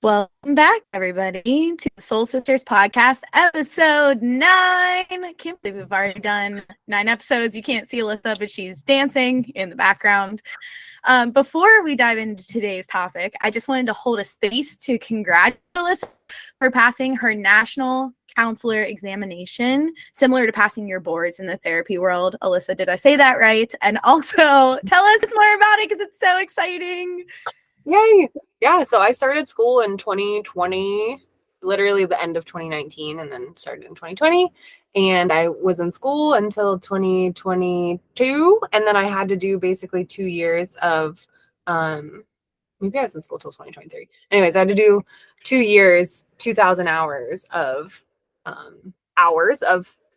Welcome back, everybody, to the Soul Sisters podcast, episode 9. I can't believe we've already done 9 episodes. You can't see Alyssa, but she's dancing in the background. Before we dive into today's topic, I just wanted to hold a space to congratulate Alyssa for passing her national counselor examination, similar to passing your boards in the therapy world. Alyssa, did I say that right? And also tell us more about it because it's so exciting. Yay. Yeah, so I started school in 2020, literally the end of 2019, and then started in 2020. And I was in school until 2022. And then I had to do basically 2 years of, maybe I was in school till 2023. Anyways, I had to do 2 years, 2,000 hours of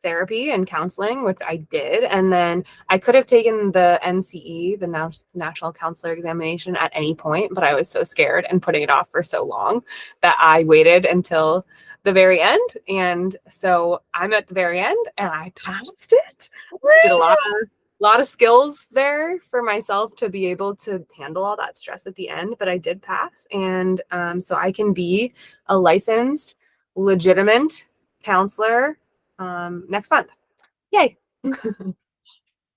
therapy and counseling, which I did. And then I could have taken the NCE, the National Counselor Examination, at any point, but I was so scared and putting it off for so long that I waited until the very end. And so I'm at the very end and I passed it. Did a lot of skills there for myself to be able to handle all that stress at the end, but I did pass. And so I can be a licensed, legitimate counselor next month. Yay.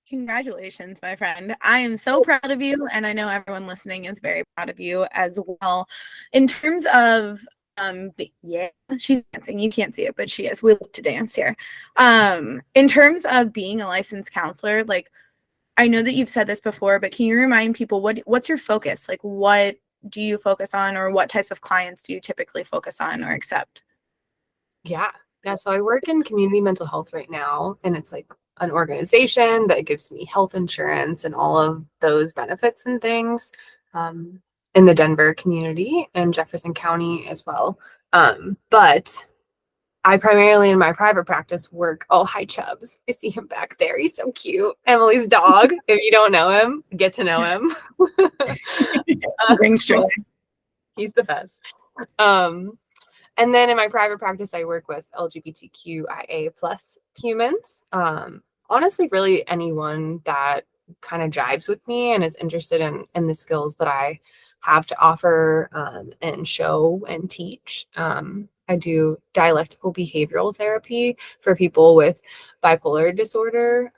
Congratulations, my friend. I am so proud of you, and I know everyone listening is very proud of you as well. In terms of yeah, she's dancing. You can't see it, but she is. We love to dance here. In terms of being a licensed counselor, like, I know that you've said this before, but can you remind people what's your focus? Like, what do you focus on, or what types of clients do you typically focus on or accept? Yeah, so I work in community mental health right now, and it's like an organization that gives me health insurance and all of those benefits and things in the Denver community and Jefferson County as well. But I primarily in my private practice work. Oh, hi, Chubbs. I see him back there. He's so cute. Emily's dog. If you don't know him, get to know him. Bring straight. He's the best. And then in my private practice, I work with LGBTQIA plus humans. Honestly, really anyone that kind of jives with me and is interested in the skills that I have to offer and show and teach. I do dialectical behavioral therapy for people with bipolar disorder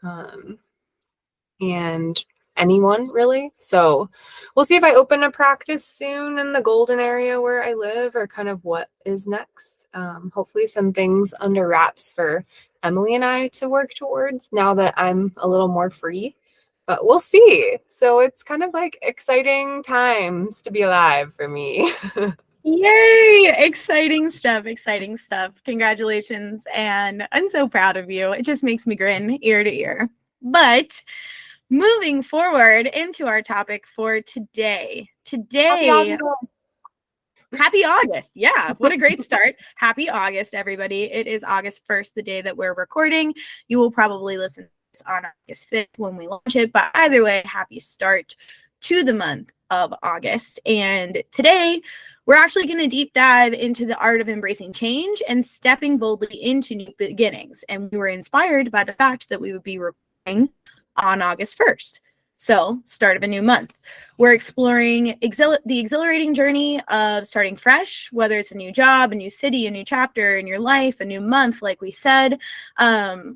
and anyone really. So we'll see if I open a practice soon in the Golden area where I live, or kind of what is next. Hopefully some things under wraps for Emily and I to work towards now that I'm a little more free, but we'll see. So it's kind of like exciting times to be alive for me. Yay! Exciting stuff. Congratulations. And I'm so proud of you. It just makes me grin ear to ear. But moving forward into our topic for today. Happy August. Yeah, what a great start. Happy August, everybody. It is August 1st, the day that we're recording. You will probably listen to this on August 5th when we launch it. But either way, happy start to the month of August. And today, we're actually going to deep dive into the art of embracing change and stepping boldly into new beginnings. And we were inspired by the fact that we would be recording on August 1st. So, start of a new month. We're exploring the exhilarating journey of starting fresh, whether it's a new job, a new city, a new chapter in your life, a new month, like we said.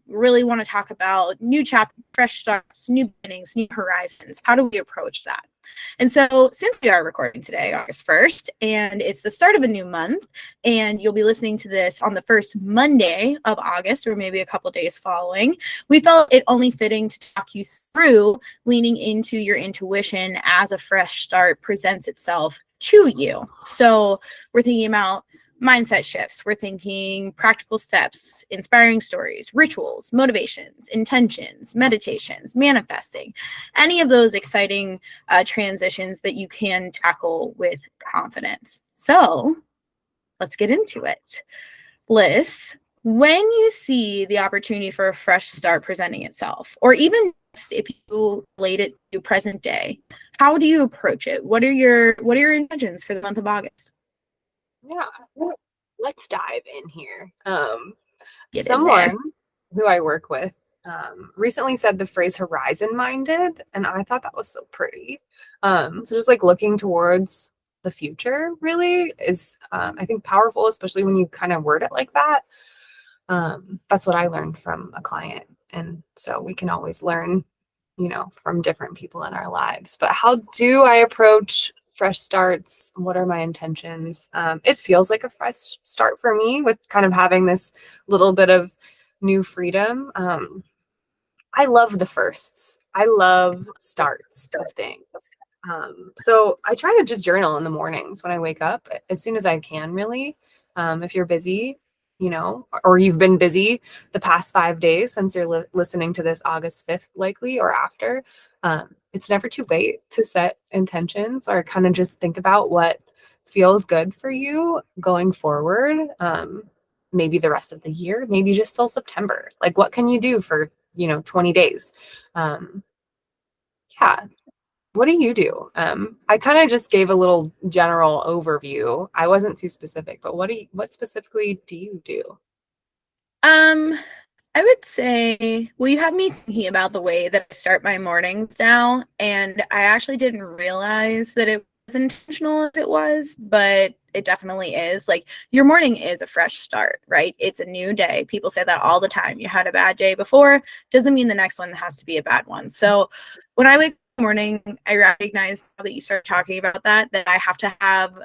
Really want to talk about new chapter, fresh starts, new beginnings, new horizons. How do we approach that? And so since we are recording today, August 1st, and it's the start of a new month, and you'll be listening to this on the first Monday of August, or maybe a couple days following, we felt it only fitting to talk you through leaning into your intuition as a fresh start presents itself to you. So we're thinking about mindset shifts. We're thinking practical steps, inspiring stories, rituals, motivations, intentions, meditations, manifesting, any of those exciting transitions that you can tackle with confidence. So let's get into it. Bliss, when you see the opportunity for a fresh start presenting itself, or even if you relate it to present day, how do you approach it? What are your intentions for the month of August? Yeah, let's dive in here. Someone who I work with recently said the phrase horizon minded, and I thought that was so pretty. So just like looking towards the future really is, I think, powerful, especially when you kind of word it like that. That's what I learned from a client. And so we can always learn, from different people in our lives. But how do I approach fresh starts? What are my intentions? It feels like a fresh start for me with kind of having this little bit of new freedom. I love the firsts. I love starts of things. So I try to just journal in the mornings when I wake up as soon as I can, really. If you're busy, or you've been busy the past 5 days since you're listening to this August 5th, likely, or after, it's never too late to set intentions or kind of just think about what feels good for you going forward. Maybe the rest of the year, maybe just till September. Like, what can you do for 20 days? Yeah. What do you do? I kind of just gave a little general overview. I wasn't too specific, but what specifically do you do? I would say, well, you have me thinking about the way that I start my mornings now, and I actually didn't realize that it was intentional as it was, but it definitely is. Like, your morning is a fresh start, right? It's a new day. People say that all the time. You had a bad day before, doesn't mean the next one has to be a bad one. So when I wake up in the morning, I recognize now that you start talking about that I have to have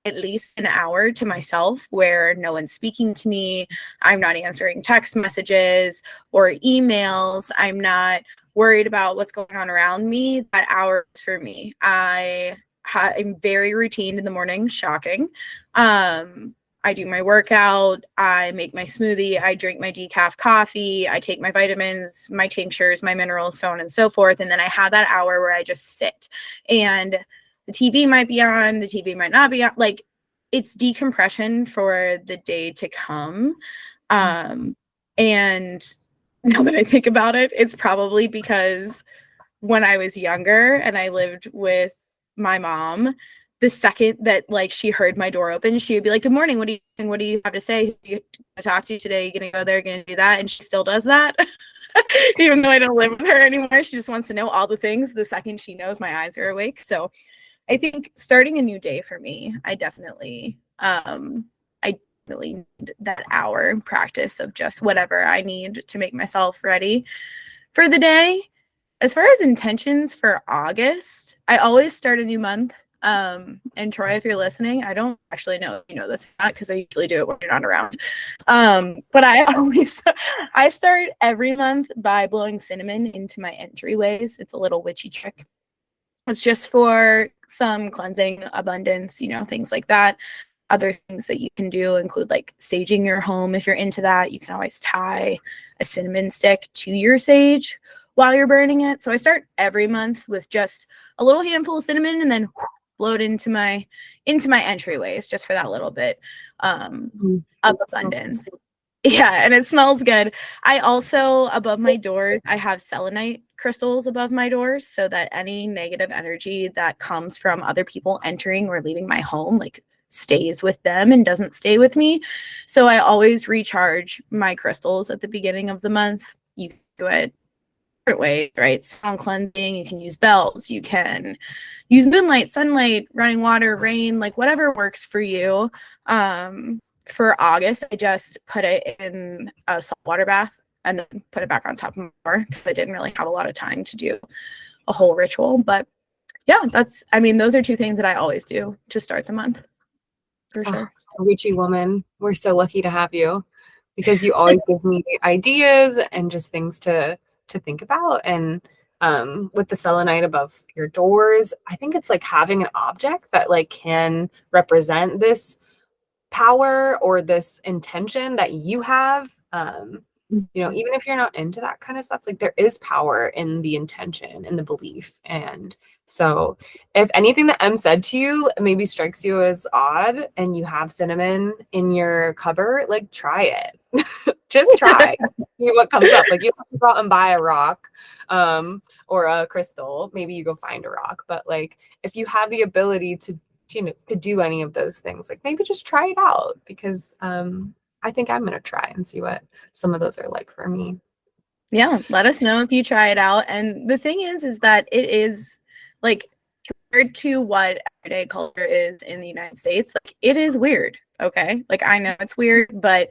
at least an hour to myself where no one's speaking to me. I'm not answering text messages or emails. I'm not worried about what's going on around me. That hour is for me. I'm very routine in the morning. Shocking. I do my workout. I make my smoothie. I drink my decaf coffee. I take my vitamins, my tinctures, my minerals, so on and so forth. And then I have that hour where I just sit, and the TV might be on, the TV might not be on. Like, it's decompression for the day to come. And now that I think about it, it's probably because when I was younger and I lived with my mom, the second that like she heard my door open, she would be like, "Good morning. What do you have to say? Who are you gonna talk to today? You gonna go there? Gonna do that?" And she still does that. Even though I don't live with her anymore, she just wants to know all the things the second she knows my eyes are awake. So I think starting a new day for me, I definitely need that hour practice of just whatever I need to make myself ready for the day. As far as intentions for August, I always start a new month. And Troy, if you're listening, I don't actually know if you know this because I usually do it when you're not around. But I start every month by blowing cinnamon into my entryways. It's a little witchy trick. It's just for some cleansing, abundance, things like that. Other things that you can do include like saging your home. If you're into that, you can always tie a cinnamon stick to your sage while you're burning it. So I start every month with just a little handful of cinnamon and then blow it into my entryways just for that little bit of abundance. Yeah, and it smells good. I also, above my doors, I have selenite crystals above my doors so that any negative energy that comes from other people entering or leaving my home, like, stays with them and doesn't stay with me. So I always recharge my crystals at the beginning of the month. You can do it different ways, right? Sound cleansing, you can use bells, you can use moonlight, sunlight, running water, rain, like whatever works for you. For August, I just put it in a saltwater bath and then put it back on top of my door because I didn't really have a lot of time to do a whole ritual. But yeah, those are two things that I always do to start the month. For sure. Witchy woman, we're so lucky to have you because you always give me ideas and just things to think about. And with the selenite above your doors, I think it's like having an object that like can represent this power or this intention that you have. Even if you're not into that kind of stuff, like there is power in the intention and the belief. And so if anything that Em said to you maybe strikes you as odd and you have cinnamon in your cupboard, like try it. Just try. See what comes up. Like you don't have to go out and buy a rock or a crystal. Maybe you go find a rock. But like if you have the ability to do any of those things, like maybe just try it out because I think I'm going to try and see what some of those are like for me. Yeah. Let us know if you try it out. And the thing is that it is like compared to what everyday culture is in the United States, like it is weird. Okay. Like I know it's weird, but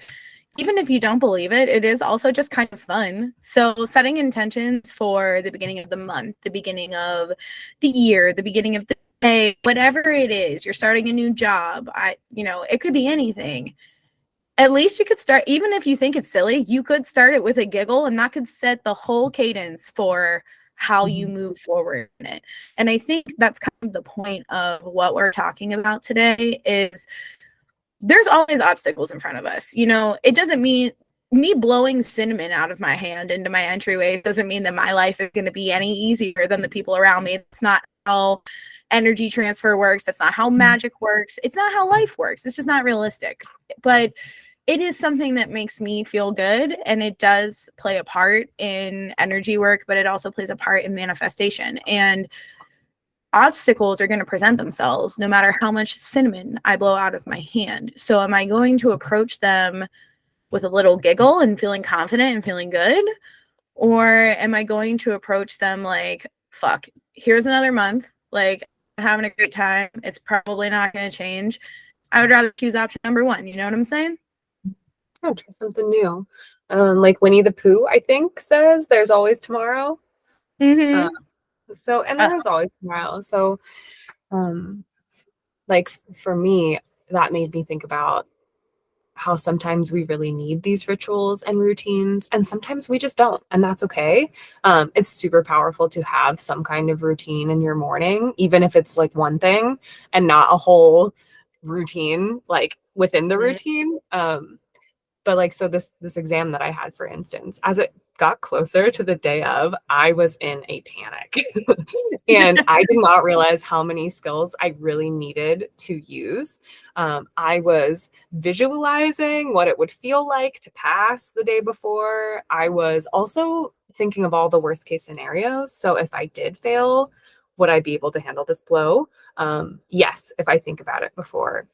even if you don't believe it, it is also just kind of fun. So setting intentions for the beginning of the month, the beginning of the year, the beginning of the day, whatever it is, you're starting a new job. It could be anything. At least you could start, even if you think it's silly, you could start it with a giggle, and that could set the whole cadence for how you move forward in it. And I think that's kind of the point of what we're talking about today is there's always obstacles in front of us. It doesn't mean me blowing cinnamon out of my hand into my entryway doesn't mean that my life is going to be any easier than the people around me. It's not how energy transfer works. That's not how magic works. It's not how life works. It's just not realistic. But it is something that makes me feel good, and it does play a part in energy work, but it also plays a part in manifestation. And obstacles are going to present themselves no matter how much cinnamon I blow out of my hand. So am I going to approach them with a little giggle and feeling confident and feeling good? Or am I going to approach them like, fuck, here's another month. Like, I'm having a great time. It's probably not going to change. I would rather choose option number one. You know what I'm saying? Oh, try something new. Like Winnie the Pooh, I think, says there's always tomorrow. Mm-hmm. And there's always tomorrow. So, like for me, that made me think about how sometimes we really need these rituals and routines, and sometimes we just don't, and that's okay. It's super powerful to have some kind of routine in your morning, even if it's like one thing and not a whole routine, like within the routine. But like, so this exam that I had, for instance, as it got closer to the day of, I was in a panic. And I did not realize how many skills I really needed to use. I was visualizing what it would feel like to pass the day before. I was also thinking of all the worst case scenarios. So if I did fail, would I be able to handle this blow? Yes, if I think about it before.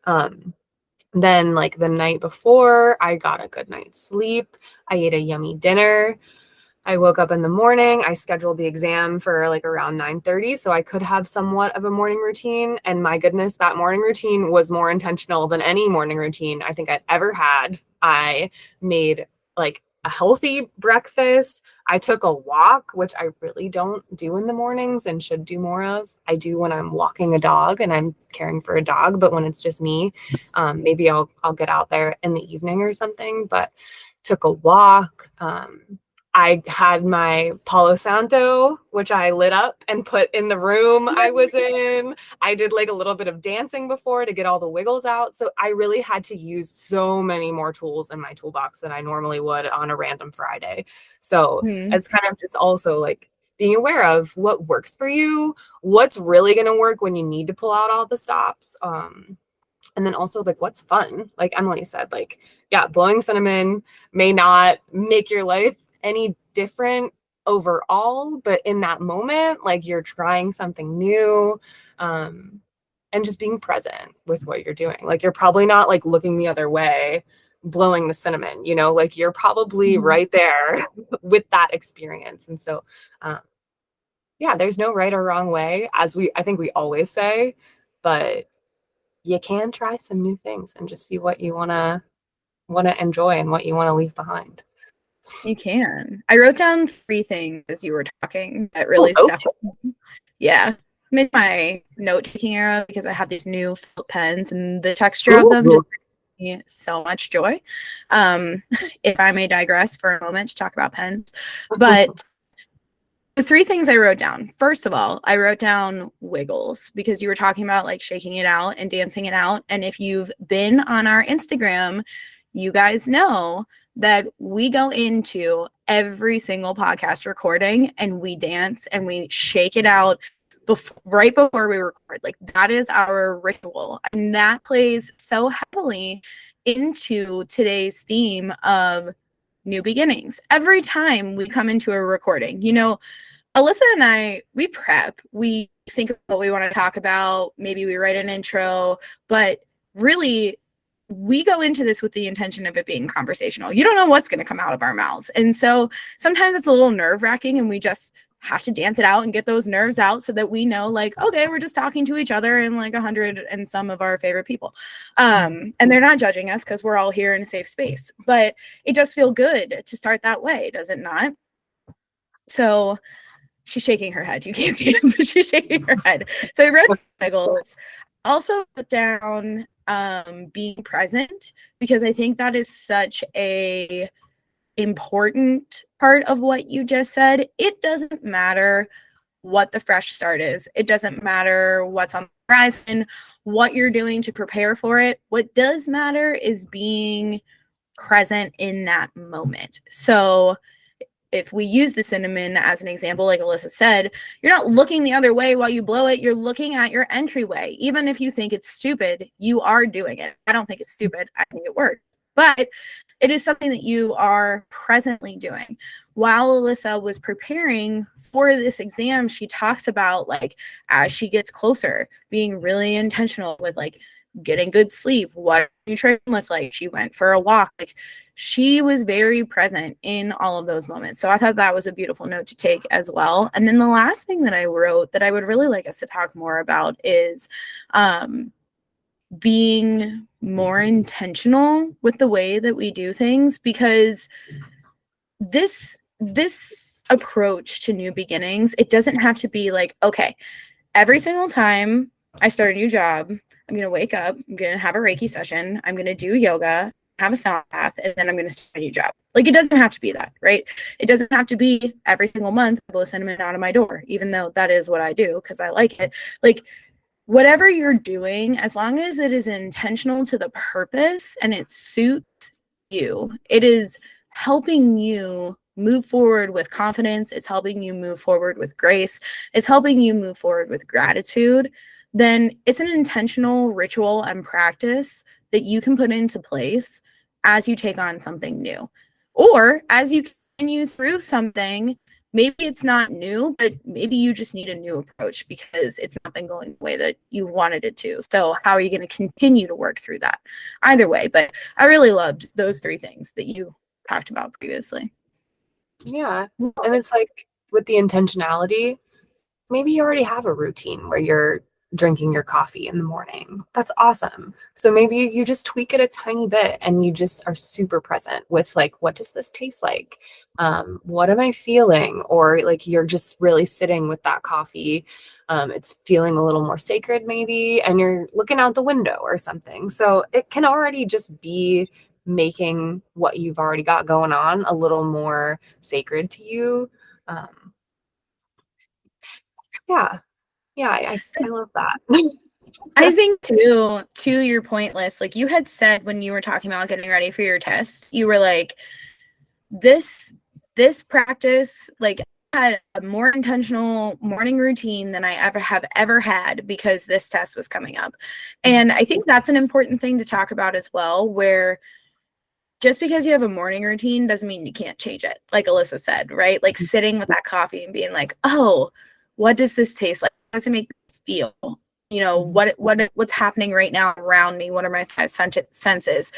Then like the night before, I got a good night's sleep. I ate a yummy dinner. I woke up in the morning. I scheduled the exam for like around 9:30, so I could have somewhat of a morning routine. And my goodness, that morning routine was more intentional than any morning routine I think I'd ever had. I made like a healthy breakfast. I took a walk, which I really don't do in the mornings and should do more of. I do when I'm walking a dog and I'm caring for a dog, but when it's just me, maybe I'll get out there in the evening or something. But took a walk. I had my Palo Santo, which I lit up and put in the room I was in. I did like a little bit of dancing before to get all the wiggles out. So I really had to use so many more tools in my toolbox than I normally would on a random Friday. So it's kind of just also like being aware of what works for you, what's really going to work when you need to pull out all the stops. And then also like what's fun. Like Emily said, like, yeah, blowing cinnamon may not make your life any different overall, but in that moment, like you're trying something new, and just being present with what you're doing. Like you're probably not like looking the other way, blowing the cinnamon, like you're probably right there with that experience. And so, yeah, there's no right or wrong way, I think we always say, but you can try some new things and just see what you want to enjoy and what you want to leave behind. You can. I wrote down 3 things as you were talking that really stuck with me. Yeah. I'm in my note-taking era because I have these new felt pens, and the texture of them just brings me so much joy. If I may digress for a moment to talk about pens. But the 3 things I wrote down. First of all, I wrote down wiggles because you were talking about like shaking it out and dancing it out. And if you've been on our Instagram, you guys know that we go into every single podcast recording and we dance and we shake it out right before we record. Like that is our ritual, and that plays so heavily into today's theme of new beginnings. Every time we come into a recording, Alyssa and I, we prep, we think of what we want to talk about, maybe we write an intro, but really we go into this with the intention of it being conversational. You don't know what's going to come out of our mouths. And so sometimes it's a little nerve-wracking and we just have to dance it out and get those nerves out so that we know, like, okay, we're just talking to each other and like 100 and some of our favorite people. And they're not judging us because we're all here in a safe space. But it does feel good to start that way, does it not? So she's shaking her head. You can't see it, but she's shaking her head. So I wrote my goals. Also put down being present, because I think that is such a important part of what you just said. It doesn't matter what the fresh start is. It doesn't matter what's on the horizon, what you're doing to prepare for it. What does matter is being present in that moment. So if we use the cinnamon as an example, like Alyssa said, you're not looking the other way while you blow it. You're looking at your entryway. Even if you think it's stupid, you are doing it. I don't think it's stupid. I think it works. But it is something that you are presently doing. While Alyssa was preparing for this exam, she talks about, like, as she gets closer, being really intentional with, like, getting good sleep, what nutrition looked like. She went for a walk. Like, she was very present in all of those moments. So I thought that was a beautiful note to take as well. And then the last thing that I wrote that I would really like us to talk more about is being more intentional with the way that we do things, because this approach to new beginnings, it doesn't have to be like, okay, every single time I start a new job, I'm going to wake up, I'm going to have a Reiki session, I'm going to do yoga, have a sound bath, and then I'm going to start a new job. Like, it doesn't have to be that, right? It doesn't have to be every single month I blow cinnamon out of my door, even though that is what I do because I like it. Like, whatever you're doing, as long as it is intentional to the purpose and it suits you, it is helping you move forward with confidence, it's helping you move forward with grace, it's helping you move forward with gratitude, then it's an intentional ritual and practice that you can put into place as you take on something new. Or as you continue through something, maybe it's not new, but maybe you just need a new approach because it's not been going the way that you wanted it to. So how are you going to continue to work through that? Either way, but I really loved those three things that you talked about previously. Yeah. And it's like with the intentionality, maybe you already have a routine where you're drinking your coffee in the morning. That's awesome. So maybe you just tweak it a tiny bit and you just are super present with, like, what does this taste like? What am I feeling? Or like you're just really sitting with that coffee. It's feeling a little more sacred maybe, and you're looking out the window or something. So it can already just be making what you've already got going on a little more sacred to you. Yeah. Yeah, I love that. I think too, to your point, Liz, like you had said when you were talking about getting ready for your test, you were like, this practice, like, I had a more intentional morning routine than I have ever had because this test was coming up. And I think that's an important thing to talk about as well, where just because you have a morning routine doesn't mean you can't change it. Like Alyssa said, right? Like sitting with that coffee and being like, oh, what does this taste like? How does it make me feel? You know, what's happening right now around me? What are my five senses?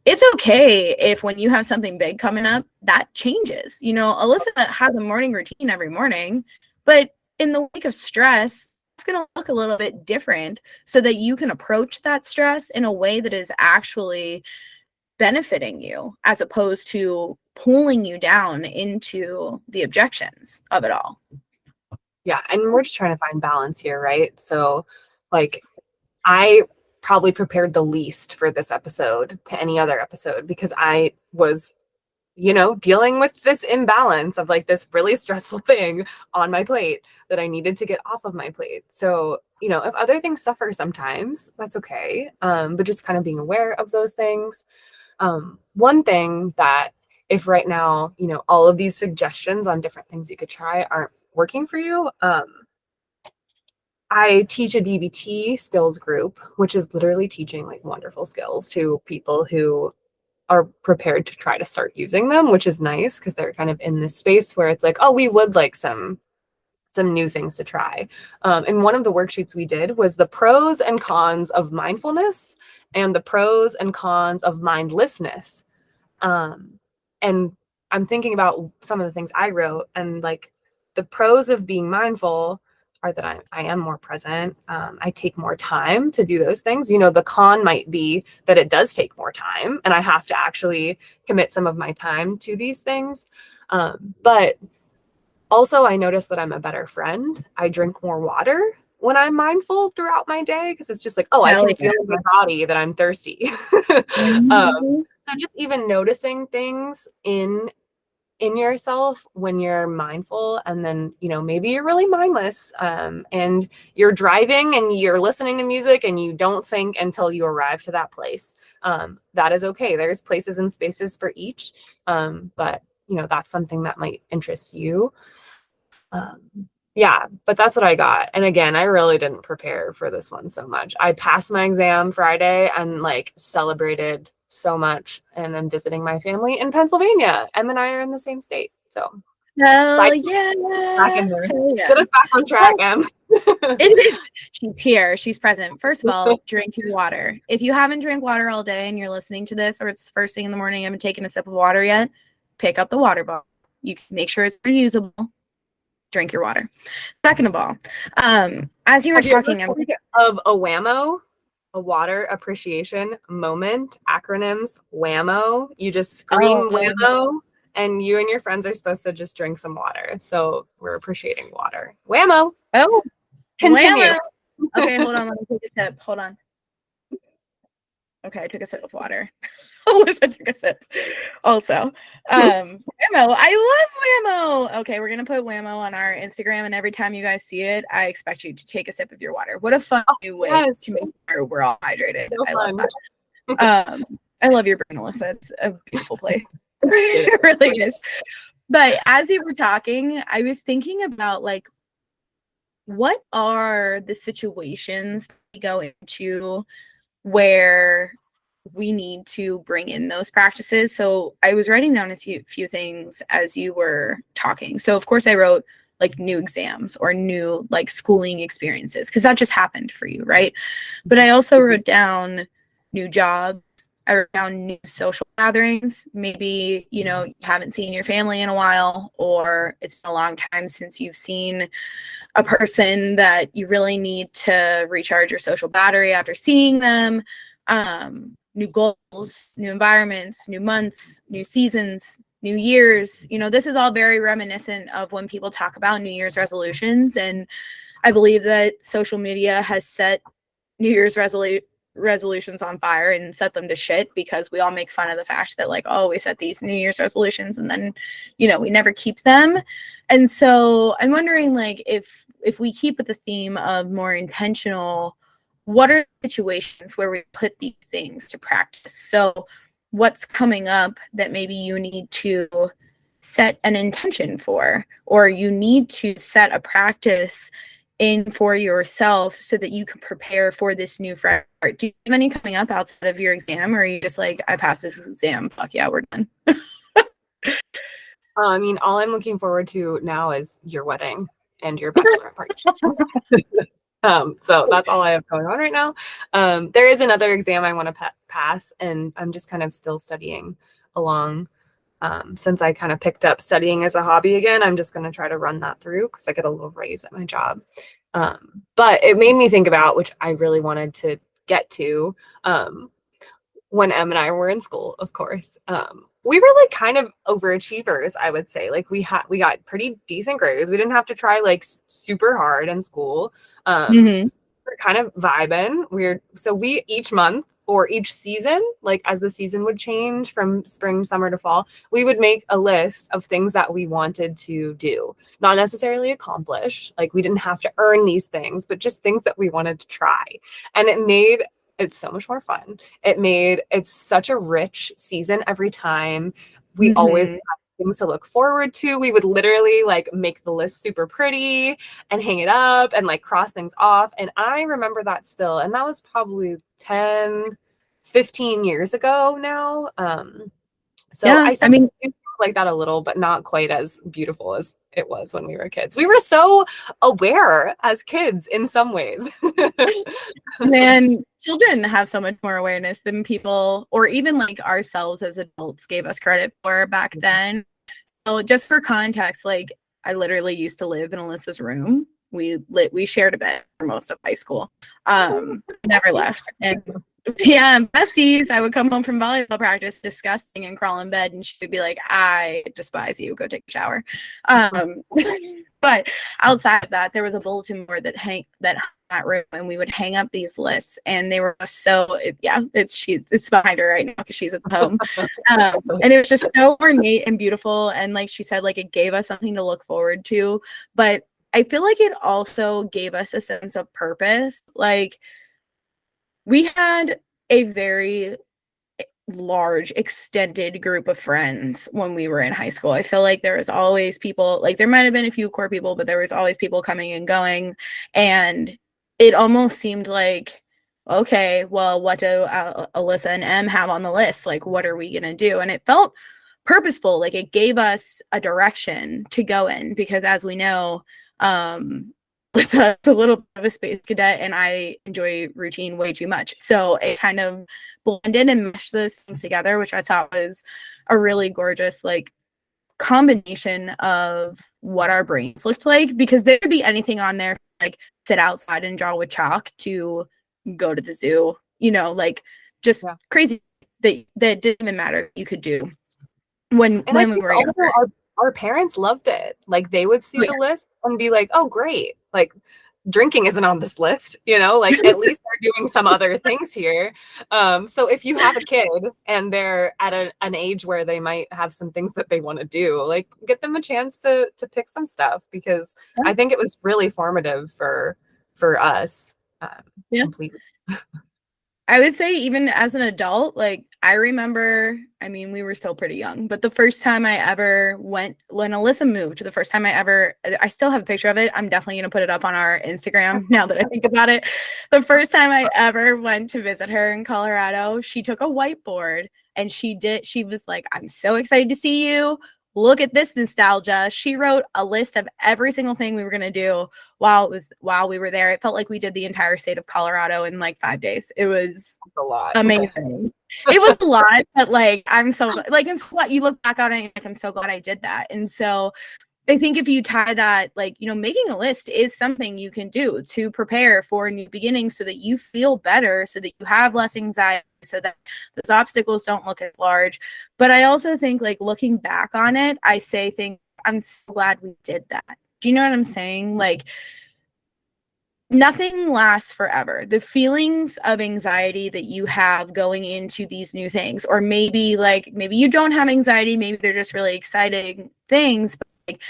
It's okay if when you have something big coming up, that changes. You know, Alyssa has a morning routine every morning, but in the wake of stress, it's going to look a little bit different so that you can approach that stress in a way that is actually benefiting you as opposed to pulling you down into the objections of it all. Yeah, and we're just trying to find balance here, right? So, like, I probably prepared the least for this episode to any other episode because I was, dealing with this imbalance of, like, this really stressful thing on my plate that I needed to get off of my plate. So, if other things suffer sometimes, that's okay. But just kind of being aware of those things. One thing that, if right now, all of these suggestions on different things you could try aren't working for you, I teach a DBT skills group, which is literally teaching, like, wonderful skills to people who are prepared to try to start using them, which is nice because they're kind of in this space where it's like, oh, we would like some new things to try. And one of the worksheets we did was the pros and cons of mindfulness and the pros and cons of mindlessness. And I'm thinking about some of the things I wrote, and, like, the pros of being mindful are that I am more present. I take more time to do those things. You know, the con might be that it does take more time and I have to actually commit some of my time to these things. But also I notice that I'm a better friend. I drink more water when I'm mindful throughout my day because it's just like, oh, I Hell can feel in my body that I'm thirsty. Mhm. So just even noticing things in yourself when you're mindful, and then, you know, maybe you're really mindless, and you're driving and you're listening to music and you don't think until you arrive to that place. That is okay. There's places and spaces for each. But you know, that's something that might interest you. Yeah, but that's what I got. And again, I really didn't prepare for this one so much. I passed my exam Friday and like celebrated so much, and I'm visiting my family in Pennsylvania. Em and I are in the same state. So Hell side yeah. back in there. Hell yeah. Get us back on track, Em. It is. She's here. She's present. First of all, drink your water. If you haven't drank water all day and you're listening to this, or it's the first thing in the morning, I haven't taken a sip of water yet, pick up the water bottle. You can make sure it's reusable. Drink your water. Second of all, as you were talking of a WAMO, a water appreciation moment, acronyms, WAMO. You just scream WAMO, and you and your friends are supposed to just drink some water. So we're appreciating water. WAMO. Oh, continue. WAMO. Okay, hold on. Let me take a sip. Hold on. Okay, I took a sip of water. Alyssa took a sip. Also, Whammo. I love Whammo. Okay, we're gonna put Whammo on our Instagram, and every time you guys see it, I expect you to take a sip of your water. What a fun new way to make sure we're all hydrated. So I love that. I love your brain, Alyssa. It's a beautiful place. It really is. But as you were talking, I was thinking about like, what are the situations we go into where we need to bring in those practices? So I was writing down a few things as you were talking. So of course I wrote like new exams or new like schooling experiences, because that just happened for you, right? But I also wrote down new jobs. I wrote down new social gatherings. Maybe, you know, you haven't seen your family in a while, or it's been a long time since you've seen a person that you really need to recharge your social battery after seeing them. New goals, new environments, new months, new seasons, new years. You know, this is all very reminiscent of when people talk about New Year's resolutions. And I believe that social media has set New Year's resolutions on fire and set them to shit, because we all make fun of the fact that like, oh, we set these New Year's resolutions and then, you know, we never keep them. And so I'm wondering, like, if we keep with the theme of more intentional, what are situations where we put these things to practice? So what's coming up that maybe you need to set an intention for, or you need to set a practice in for yourself so that you can prepare for this new fresh start? Do you have any coming up outside of your exam, or are you just like, I passed this exam, fuck yeah, we're done? I mean, all I'm looking forward to now is your wedding and your bachelorette party. So that's all I have going on right now. There is another exam I want to pass, and I'm just kind of still studying along. Since I kind of picked up studying as a hobby again, I'm just going to try to run that through because I get a little raise at my job. But it made me think about, which I really wanted to get to, when Em and I were in school, of course. We were like kind of overachievers, I would say. Like we got pretty decent grades. We didn't have to try like super hard in school. We're kind of vibing. We each month or each season, like as the season would change from spring, summer to fall, we would make a list of things that we wanted to do, not necessarily accomplish. Like we didn't have to earn these things, but just things that we wanted to try. And it's so much more fun. It's such a rich season every time. We always have things to look forward to. We would literally like make the list super pretty and hang it up and like cross things off. And I remember that still. And that was probably 10, 15 years ago now. So yeah, I mean, do things like that a little, but not quite as beautiful as it was when we were kids. We were so aware as kids in some ways. Man, children have so much more awareness than people, or even like ourselves as adults, gave us credit for back then. So just for context, like I literally used to live in Alyssa's room. We shared a bed for most of high school. Never left. And yeah, besties. I would come home from volleyball practice disgusting and crawl in bed, and she would be like, I despise you. Go take a shower. But outside of that, there was a bulletin board that hung that room, and we would hang up these lists, and they were so it's behind her right now because she's at home. And it was just so ornate and beautiful, and like she said, like it gave us something to look forward to, but I feel like it also gave us a sense of purpose. Like we had a very large extended group of friends when we were in high school. I feel like there was always people, like there might have been a few core people, but there was always people coming and going, and it almost seemed like, okay, well, what do Alyssa and Em have on the list? Like, what are we gonna do? And it felt purposeful. Like it gave us a direction to go in, because as we know, it's a little bit of a space cadet, and I enjoy routine way too much. So it kind of blended and meshed those things together, which I thought was a really gorgeous like combination of what our brains looked like, because there could be anything on there, like sit outside and draw with chalk to go to the zoo, like just crazy that didn't even matter. You could do when we were also our parents loved it. Like they would see the list and be like, oh great, like drinking isn't on this list, like at least they're doing some other things here. So if you have a kid and they're at an age where they might have some things that they want to do, like get them a chance to pick some stuff, because I think it was really formative for us. Completely. I would say even as an adult, like I remember, I mean, we were still pretty young, but the first time I ever went, when Alyssa moved, I still have a picture of it. I'm definitely going to put it up on our Instagram now that I think about it. The first time I ever went to visit her in Colorado, she took a whiteboard and she was like, I'm so excited to see you. Look at this nostalgia. She wrote a list of every single thing we were going to do while we were there. It felt like we did the entire state of Colorado in like 5 days. It was a lot. Amazing. It was a lot, but like, I'm so like, it's what you look back on it, like, I'm so glad I did that. And so I think if you tie that, like, making a list is something you can do to prepare for new beginnings so that you feel better, so that you have less anxiety, so that those obstacles don't look as large. But I also think, like, looking back on it, I'm so glad we did that. Do you know what I'm saying? Like, nothing lasts forever. The feelings of anxiety that you have going into these new things, or maybe you don't have anxiety, maybe they're just really exciting things, but like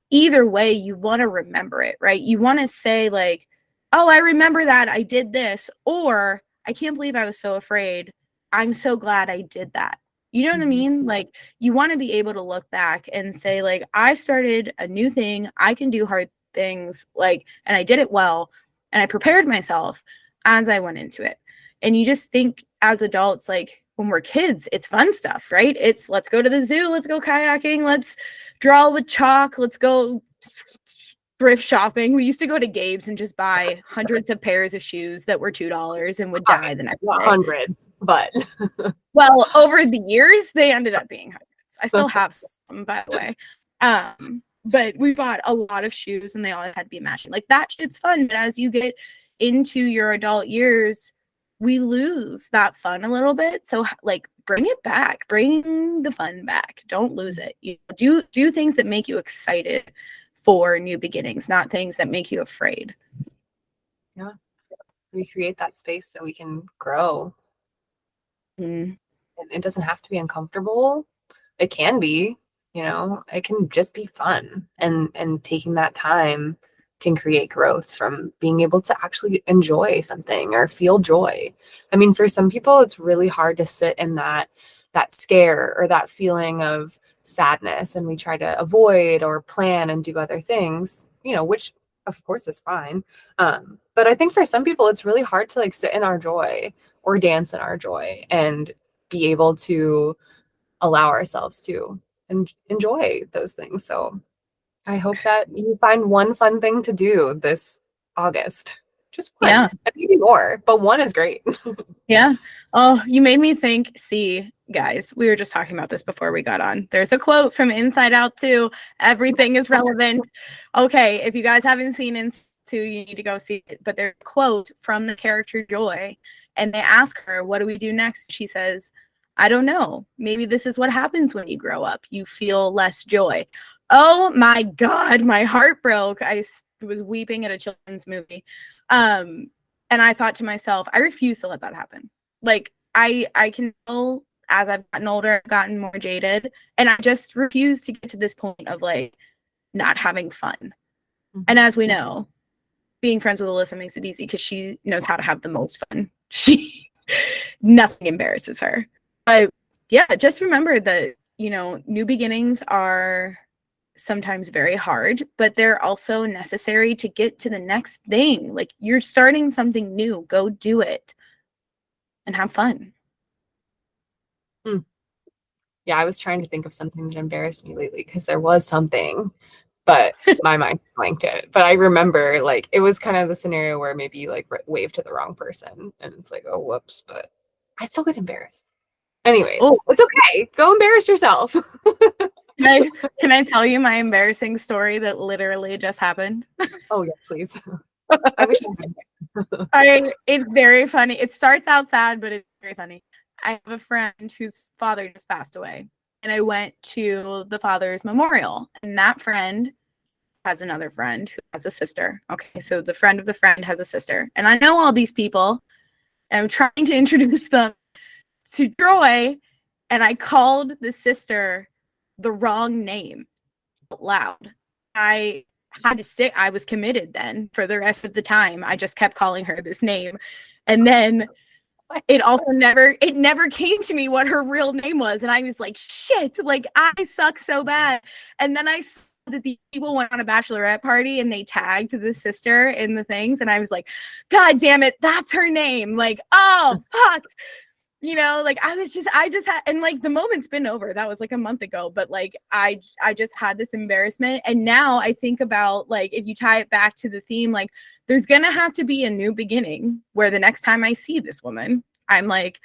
either way, you want to remember it, right? You want to say like, oh, I remember that I did this, or I can't believe I was so afraid. I'm so glad I did that. You know what I mean? Like you want to be able to look back and say like, I started a new thing. I can do hard things, like, and I did it well, and I prepared myself as I went into it. And you just think as adults, like when we're kids, it's fun stuff, right? It's let's go to the zoo, let's go kayaking, let's draw with chalk, let's go thrift shopping. We used to go to Gabe's and just buy hundreds of pairs of shoes that were $2 and would die the next day. Hundreds, but well, over the years they ended up being hundreds. I still have some, by the way. But we bought a lot of shoes and they always had to be matching. Like that shit's fun, but as you get into your adult years, we lose that fun a little bit. So like bring it back, bring the fun back. Don't lose it. Do things that make you excited for new beginnings, not things that make you afraid. Yeah. We create that space so we can grow. And it doesn't have to be uncomfortable. It can be, it can just be fun. And taking that time can create growth from being able to actually enjoy something or feel joy. I mean, for some people, it's really hard to sit in that scare or that feeling of sadness, and we try to avoid or plan and do other things, which of course is fine. But I think for some people, it's really hard to like sit in our joy or dance in our joy and be able to allow ourselves to enjoy those things. So I hope that you find one fun thing to do this August. Just one, maybe more, but one is great. Yeah. Oh, you made me think. See, guys, we were just talking about this before we got on. There's a quote from Inside Out 2. Everything is relevant. Okay, if you guys haven't seen Inside Out 2, you need to go see it. But there's a quote from the character Joy, and they ask her, what do we do next? She says, I don't know. Maybe this is what happens when you grow up. You feel less joy. Oh my God, my heart broke. I was weeping at a children's movie. And I thought to myself, I refuse to let that happen. Like I can tell as I've gotten older, I've gotten more jaded, and I just refuse to get to this point of like not having fun. Mm-hmm. And as we know, being friends with Alyssa makes it easy because she knows how to have the most fun. She nothing embarrasses her. But yeah, just remember that, you know, new beginnings are sometimes very hard, but they're also necessary to get to the next thing. Like you're starting something new, go do it and have fun. Yeah, I was trying to think of something that embarrassed me lately because there was something, but my mind blanked it. But I remember like it was kind of the scenario where maybe you like wave to the wrong person and it's like, oh, whoops, but I still get embarrassed. Anyways, it's okay. Go embarrass yourself. Can I tell you my embarrassing story that literally just happened? Oh, yeah, please. I wish I had. It's very funny. It starts out sad, but it's very funny. I have a friend whose father just passed away, and I went to the father's memorial, and that friend has another friend who has a sister. Okay, so the friend of the friend has a sister, and I know all these people, and I'm trying to introduce them to Troy, and I called the sister the wrong name out loud. I had to stick. I was committed then for the rest of the time. I just kept calling her this name. And then it never came to me what her real name was. And I was like, shit, like I suck so bad. And then I saw that the people went on a bachelorette party and they tagged the sister in the things. And I was like, God damn it, that's her name. Like, oh, fuck. You know, like I just had, and like the moment's been over. That was like a month ago, but like I just had this embarrassment. And now I think about like, if you tie it back to the theme, like there's gonna have to be a new beginning where the next time I see this woman, I'm like,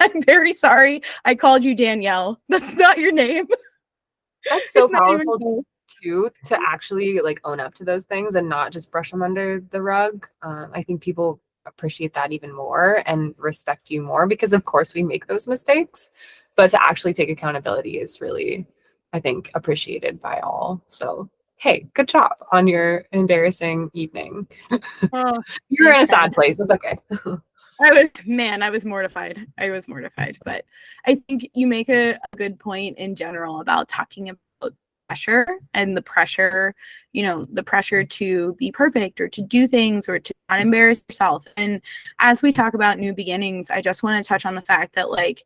I'm very sorry. I called you Danielle. That's not your name. That's so powerful too, to actually like own up to those things and not just brush them under the rug. I think people appreciate that even more and respect you more because of course we make those mistakes, but to actually take accountability is really, I think, appreciated by all. So hey, good job on your embarrassing evening. Oh, you're in a sad place. It's okay. I was mortified. I was mortified. But I think you make a good point in general about talking about pressure and the pressure, you know, the pressure to be perfect or to do things or to not embarrass yourself. And as we talk about new beginnings, I just want to touch on the fact that like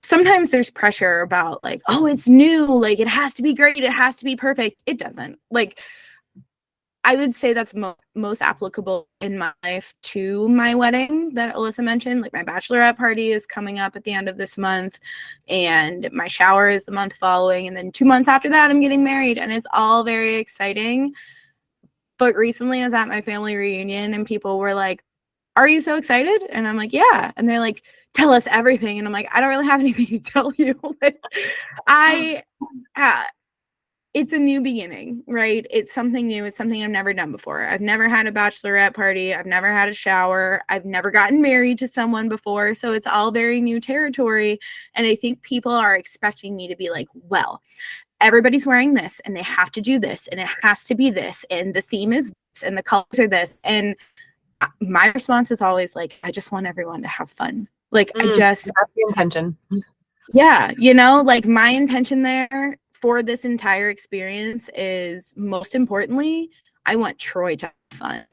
sometimes there's pressure about like, oh, it's new, like it has to be great, it has to be perfect. It doesn't. Like I would say that's most applicable in my life to my wedding that Alyssa mentioned. Like my bachelorette party is coming up at the end of this month and my shower is the month following. And then 2 months after that, I'm getting married and it's all very exciting. But recently I was at my family reunion and people were like, are you so excited? And I'm like, yeah. And they're like, tell us everything. And I'm like, I don't really have anything to tell you. It's a new beginning, right? It's something new. It's something I've never done before. I've never had a bachelorette party. I've never had a shower. I've never gotten married to someone before. So it's all very new territory. And I think people are expecting me to be like, well, everybody's wearing this and they have to do this and it has to be this. And the theme is this and the colors are this. And my response is always like, I just want everyone to have fun. Like, that's the intention. Yeah, you know, like my intention there for this entire experience is most importantly, I want Troy to have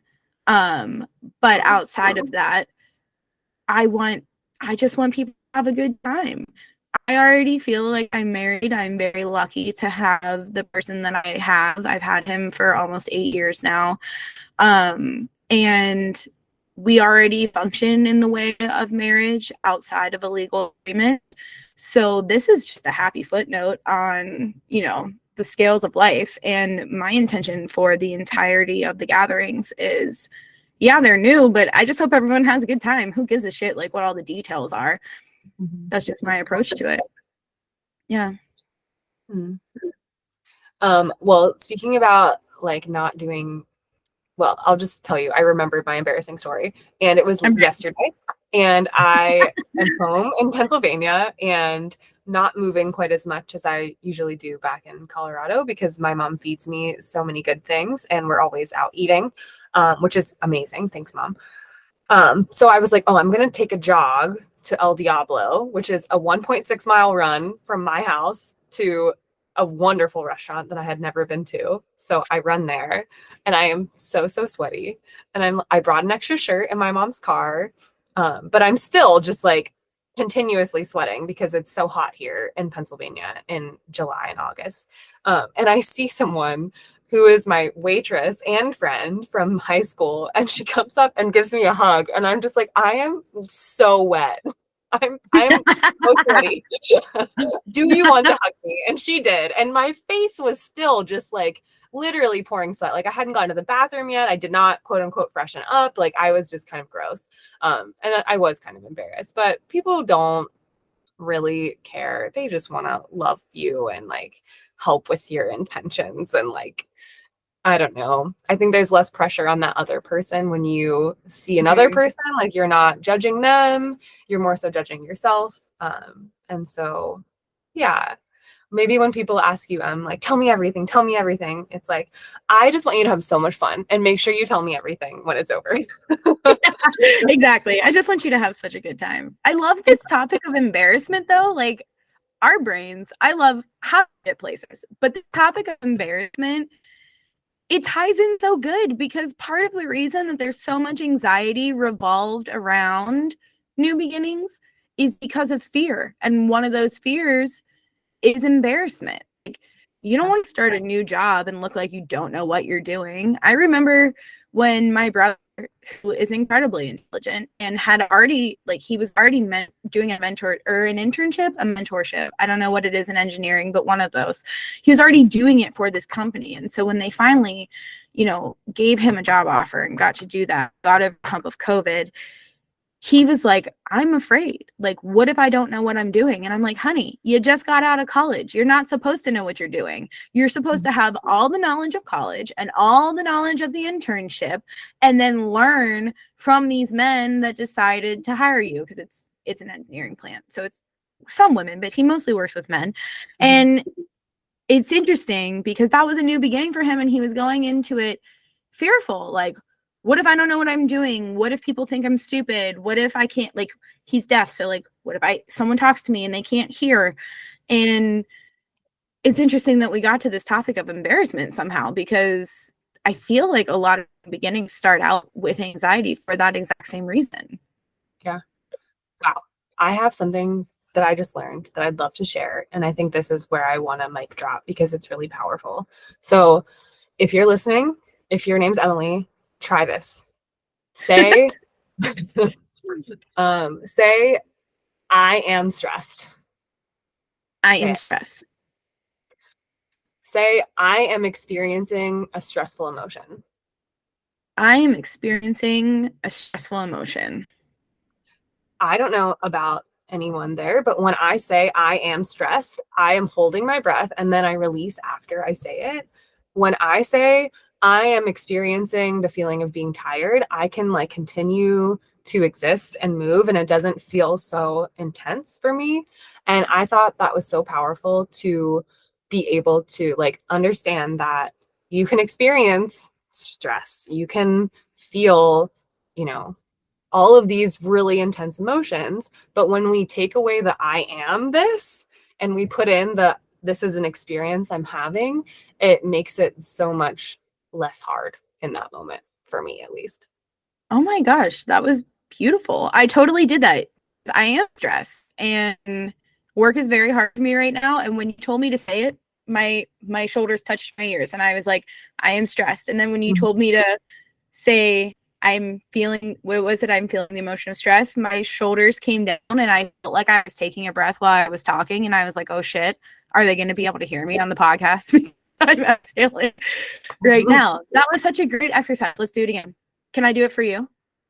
fun. But outside of that, I just want people to have a good time. I already feel like I'm married. I'm very lucky to have the person that I have. I've had him for almost 8 years now. And we already function in the way of marriage outside of a legal agreement. So this is just a happy footnote on, you know, the scales of life. And my intention for the entirety of the gatherings is, yeah, they're new, but I just hope everyone has a good time. Who gives a shit like what all the details are? That's just my approach to it. Yeah. Well, speaking about like not doing well, I'll just tell you, I remembered my embarrassing story, and it was yesterday, and I am home in Pennsylvania and not moving quite as much as I usually do back in Colorado because my mom feeds me so many good things and we're always out eating, which is amazing. Thanks, Mom. So I was like, oh, I'm going to take a jog to El Diablo, which is a 1.6-mile run from my house to a wonderful restaurant that I had never been to. So I run there and I am so sweaty. And I brought an extra shirt in my mom's car. But I'm still just like continuously sweating because it's so hot here in Pennsylvania in July and August. And I see someone who is my waitress and friend from high school, and she comes up and gives me a hug, and I'm just like, I am so wet. I'm so sweaty. Do you want to hug me? And she did. And my face was still just like literally pouring sweat. Like I hadn't gone to the bathroom yet. I did not quote unquote freshen up. Like I was just kind of gross. And I was kind of embarrassed, but people don't really care. They just want to love you and like help with your intentions and like, I don't know. I think there's less pressure on that other person when you see another person. Like you're not judging them, you're more so judging yourself. And so, yeah, maybe when people ask you, like, tell me everything, it's like, I just want you to have so much fun and make sure you tell me everything when it's over. Exactly. I just want you to have such a good time. I love this topic of embarrassment though. Like our brains, I love how to get places, but the topic of embarrassment, it ties in so good because part of the reason that there's so much anxiety revolved around new beginnings is because of fear. And one of those fears is embarrassment. Like, you don't want to start a new job and look like you don't know what you're doing. I remember when my brother, who is incredibly intelligent and had already, like, he was already doing a mentorship. I don't know what it is in engineering, but one of those. He was already doing it for this company. And so when they finally, gave him a job offer and got to do that, got over the hump of COVID, he was like, I'm afraid. Like, what if I don't know what I'm doing? And I'm like, honey, you just got out of college. You're not supposed to know what you're doing. You're supposed to have all the knowledge of college and all the knowledge of the internship and then learn from these men that decided to hire you because it's an engineering plant. So it's some women, but he mostly works with men. And it's interesting because that was a new beginning for him and he was going into it fearful, like, what if I don't know what I'm doing? What if people think I'm stupid? What if I can't, like, he's deaf. So like, what if someone talks to me and they can't hear? And it's interesting that we got to this topic of embarrassment somehow, because I feel like a lot of beginnings start out with anxiety for that exact same reason. Yeah. Wow. I have something that I just learned that I'd love to share. And I think this is where I want to mic drop because it's really powerful. So if you're listening, if your name's Emily, try this. Say, say, I am stressed. I am stressed. Say, I am experiencing a stressful emotion. I am experiencing a stressful emotion. I don't know about anyone there, but when I say I am stressed, I am holding my breath and then I release after I say it. When I say I am experiencing the feeling of being tired, I can like continue to exist and move and it doesn't feel so intense for me. And I thought that was so powerful to be able to like understand that you can experience stress. You can feel, all of these really intense emotions. But when we take away the I am this and we put in the this is an experience I'm having, it makes it so much less hard in that moment, for me at least. Oh my gosh, that was beautiful. I totally did that. I am stressed and work is very hard for me right now. And when you told me to say it, my shoulders touched my ears and I was like, I am stressed. And then when you told me to say I'm feeling the emotion of stress, my shoulders came down and I felt like I was taking a breath while I was talking. And I was like, oh shit, are they going to be able to hear me on the podcast? I'm exhaling right now. That was such a great exercise. Let's do it again. Can I do it for you? Are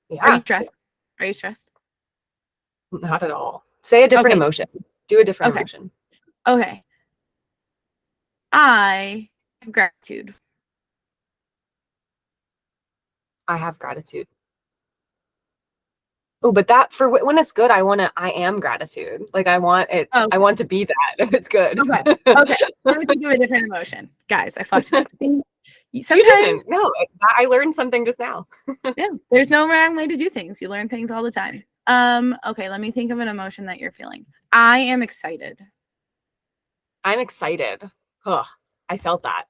you Yeah, stressed? Are you stressed? not at all. Say a different Okay. emotion. Do a different Okay. emotion. Okay. I have gratitude. I have gratitude. Oh, but that for when it's good, I am gratitude. Like I want it, Oh, I want to be that if it's good. okay. Okay. Let me think of a different emotion. Guys, I fucked it up. You Sometimes, didn't. No, I learned something just now. yeah, there's no wrong way to do things. You learn things all the time. Okay, let me think of an emotion that you're feeling. I am excited. I'm excited. Ugh, I felt that.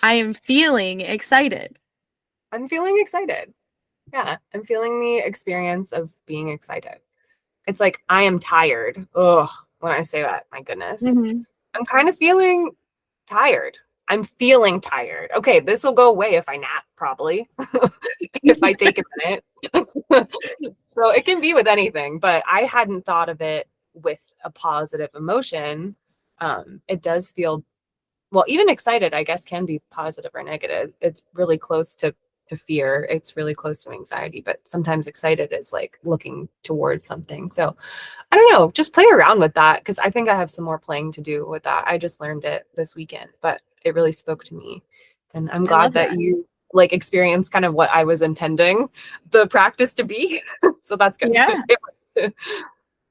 I am feeling excited. I'm feeling excited. Yeah, I'm feeling the experience of being excited. It's like I am tired. Ugh, when I say that, my goodness. Mhm. I'm kind of feeling tired. I'm feeling tired. Okay, this will go away if I nap, probably. If I take a minute. So it can be with anything, but I hadn't thought of it with a positive emotion. It does feel well, even excited, I guess, can be positive or negative. It's really close to fear. It's really close to anxiety, but sometimes excited is like looking towards something. So I don't know, just play around with that because I think I have some more playing to do with that. I just learned it this weekend, but it really spoke to me. And I'm I love glad that that. you like experienced kind of what I was intending the practice to be. So that's good. Yeah.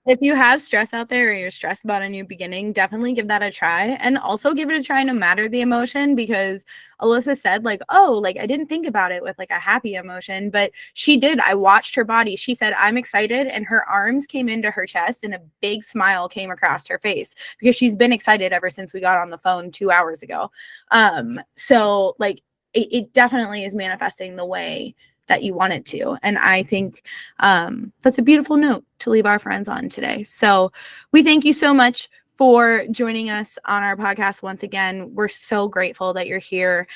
If you have stress out there or you're stressed about a new beginning, definitely give that a try. And also give it a try no matter the emotion, because Alyssa said, like, oh, like I didn't think about it with like a happy emotion, but she did. I watched her body. She said, I'm excited. And her arms came into her chest and a big smile came across her face because she's been excited ever since we got on the phone 2 hours ago. So like it definitely is manifesting the way that you want it to. And I think that's a beautiful note to leave our friends on today. So we thank you so much for joining us on our podcast once again. We're so grateful that you're here.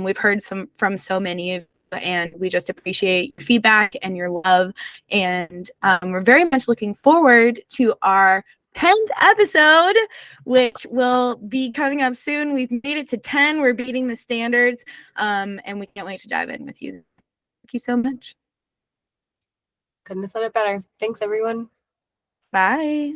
We've heard from so many of you, and we just appreciate your feedback and your love. And we're very much looking forward to our 10th episode, which will be coming up soon. We've made it to 10. We're beating the standards. And we can't wait to dive in with you. Thank you so much. Couldn't have said it better. Thanks, everyone. Bye.